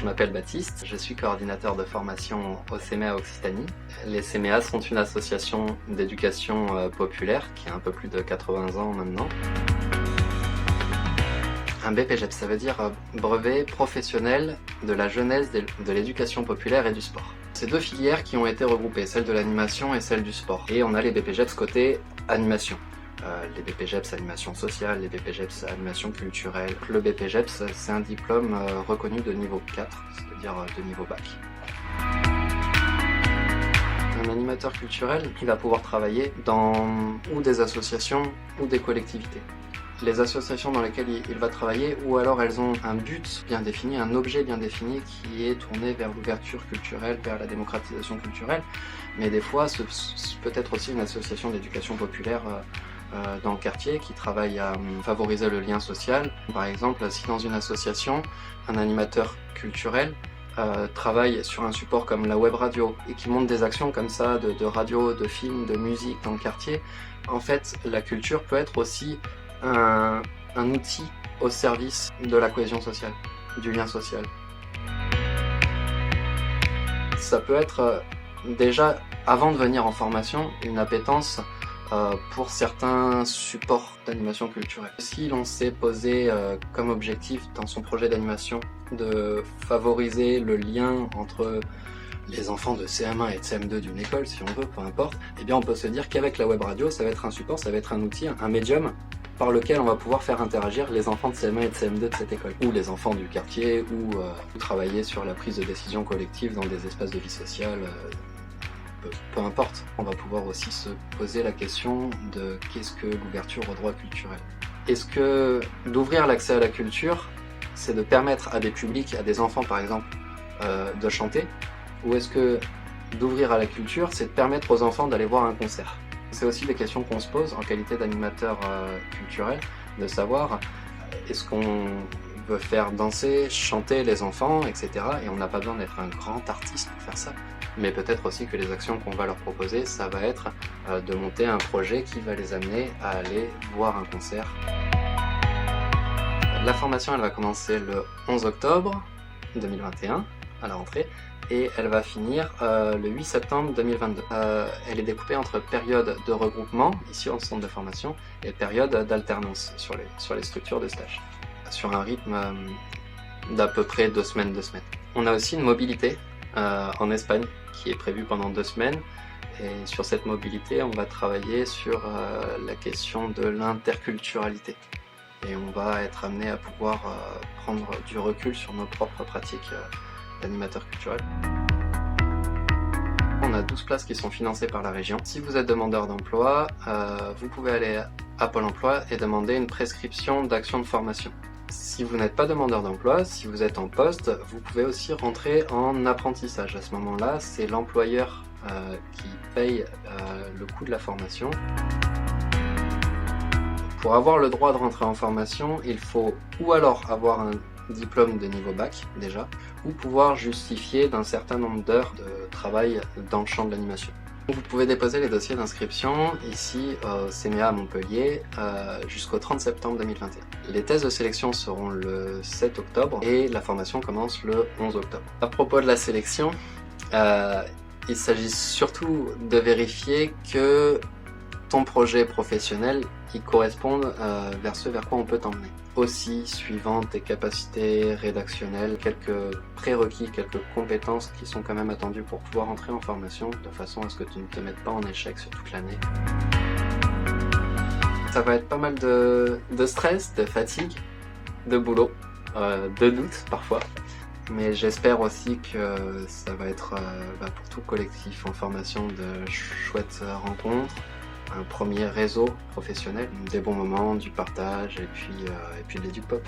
Je m'appelle Baptiste, je suis coordinateur de formation au CMEA Occitanie. Les CMEA sont une association d'éducation populaire qui a un peu plus de 80 ans maintenant. Un BPGEP, ça veut dire brevet professionnel de la jeunesse, de l'éducation populaire et du sport. C'est deux filières qui ont été regroupées, celle de l'animation et celle du sport. Et on a les BPGEPS côté animation. Les BPGEPS animation sociale, les BPGEPS animation culturelle. Le BPGEPS, c'est un diplôme reconnu de niveau 4, c'est-à-dire de niveau bac. Un animateur culturel, il va pouvoir travailler dans ou des associations ou des collectivités. Les associations dans lesquelles il va travailler, ou alors elles ont un but bien défini, un objet bien défini qui est tourné vers l'ouverture culturelle, vers la démocratisation culturelle, mais des fois ce peut être aussi une association d'éducation populaire dans le quartier qui travaille à favoriser le lien social. Par exemple, si dans une association, un animateur culturel travaille sur un support comme la web radio et qui monte des actions comme ça de radio, de films, de musique dans le quartier, en fait la culture peut être aussi un outil au service de la cohésion sociale, du lien social. Ça peut être déjà, avant de venir en formation, une appétence pour certains supports d'animation culturelle. Si l'on s'est posé comme objectif dans son projet d'animation de favoriser le lien entre les enfants de CM1 et de CM2 d'une école, si on veut, peu importe, eh bien on peut se dire qu'avec la web radio, ça va être un support, ça va être un outil, un médium par lequel on va pouvoir faire interagir les enfants de CM1 et de CM2 de cette école, ou les enfants du quartier, ou travailler sur la prise de décision collective dans des espaces de vie sociale, peu importe. On va pouvoir aussi se poser la question de qu'est-ce que l'ouverture au droit culturel. Est-ce que d'ouvrir l'accès à la culture, c'est de permettre à des publics, à des enfants par exemple, de chanter, ou est-ce que d'ouvrir à la culture, c'est de permettre aux enfants d'aller voir un concert? C'est aussi des questions qu'on se pose en qualité d'animateur culturel, de savoir est-ce qu'on veut faire danser, chanter les enfants, etc. Et on n'a pas besoin d'être un grand artiste pour faire ça. Mais peut-être aussi que les actions qu'on va leur proposer, ça va être de monter un projet qui va les amener à aller voir un concert. La formation, elle va commencer le 11 octobre 2021, à la rentrée, et elle va finir le 8 septembre 2022. Elle est découpée entre période de regroupement, ici au centre de formation, et période d'alternance sur les structures de stage, sur un rythme d'à peu près 2 semaines. On a aussi une mobilité en Espagne qui est prévue pendant 2 semaines, et sur cette mobilité, on va travailler sur la question de l'interculturalité. Et on va être amené à pouvoir prendre du recul sur nos propres pratiques d'animateur culturel. On a 12 places qui sont financées par la région. Si vous êtes demandeur d'emploi, vous pouvez aller à Pôle emploi et demander une prescription d'action de formation. Si vous n'êtes pas demandeur d'emploi, si vous êtes en poste, vous pouvez aussi rentrer en apprentissage. À ce moment-là, c'est l'employeur qui paye le coût de la formation. Pour avoir le droit de rentrer en formation, il faut ou alors avoir un diplôme de niveau bac déjà, ou pouvoir justifier d'un certain nombre d'heures de travail dans le champ de l'animation. Vous pouvez déposer les dossiers d'inscription ici au CMEA à Montpellier jusqu'au 30 septembre 2021. Les tests de sélection seront le 7 octobre et la formation commence le 11 octobre. À propos de la sélection, il s'agit surtout de vérifier que ton projet professionnel corresponde vers ce vers quoi on peut t'emmener. Aussi, suivant tes capacités rédactionnelles, quelques prérequis, quelques compétences qui sont quand même attendues pour pouvoir entrer en formation, de façon à ce que tu ne te mettes pas en échec sur toute l'année. Ça va être pas mal de stress, de fatigue, de boulot, de doutes parfois. Mais j'espère aussi que ça va être pour tout collectif en formation de chouettes rencontres, un premier réseau professionnel, des bons moments, du partage et puis de l'Edu Pop.